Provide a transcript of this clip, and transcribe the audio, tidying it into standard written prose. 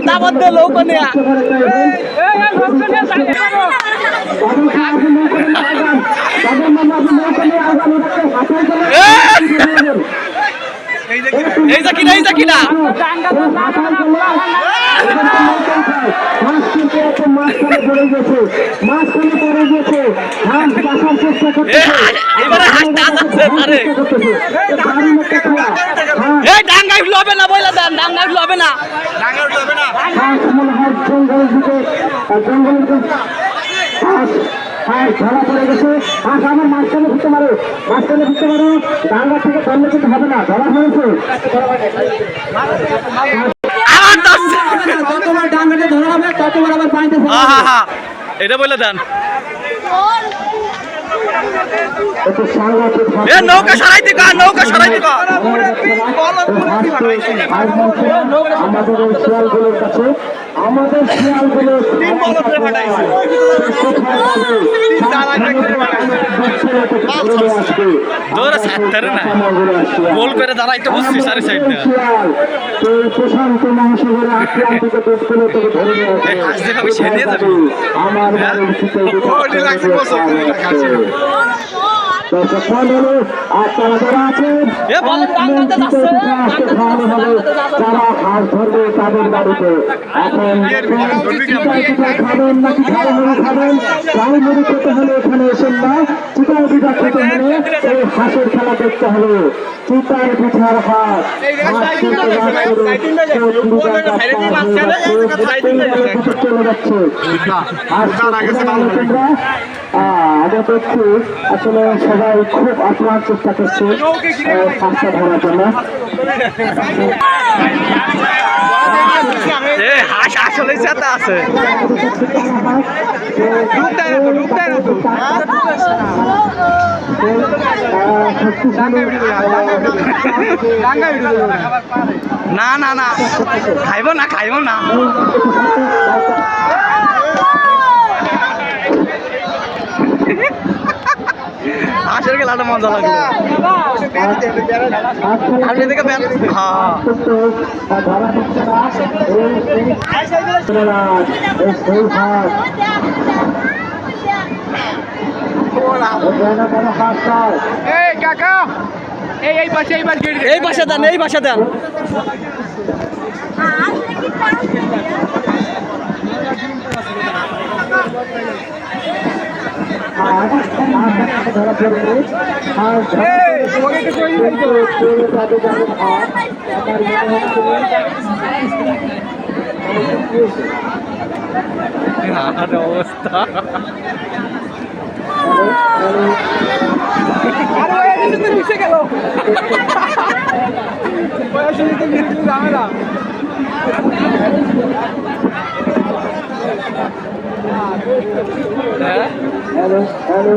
দাবাত দে লোকনে কিনা ডাঙ্গাই লবে না বইলা দেন ডাঙ্গাই লবে না ধরা পড়ে গেছে হাঁস আমার মাঝখানে ঢুকতে পারে ডাঙ্গা থেকে ধরলে কিন্তু হবে না ধরা হয়েছে যতবার ডাঙ্গাতে ধরা হবে ততবার আবার পানিতে এটা বলে দেন নৌকা সরাই দিকা আমাদের শিয়ালগুলোর কাছে আমাদের শিয়ালগুলো প্রশান্ত মহাসাগরে আটলান্টিকে দেশগুলো থেকে ধরে নিয়ে আমার আপনারা যারা আছেন যারা হাঁস ধরবে তাদের বাড়িতে এখন খাবেন নাকি ঝালমুড়ি খাবেন ঝালমুড়ি খেতে হলে এখানে এসেন না চিতার পিঠা খেতে হলে এই হাঁসের খেলা দেখতে হলে চিতার পিঠার হাঁস চলে যাচ্ছে আমরা দেখছি আসলে সবাই খুব আপ্রাণ চেষ্টা করছে হাঁসটা ধরার জন্য হাঁস আসলে সাথে আছে না না না খাইব না হাঁসের খেলাটা মজা লাগলো কাকা এই পাশে দেন ধরা পড়বে অবস্থা মিশে গেল ঝামেলা হ্যালো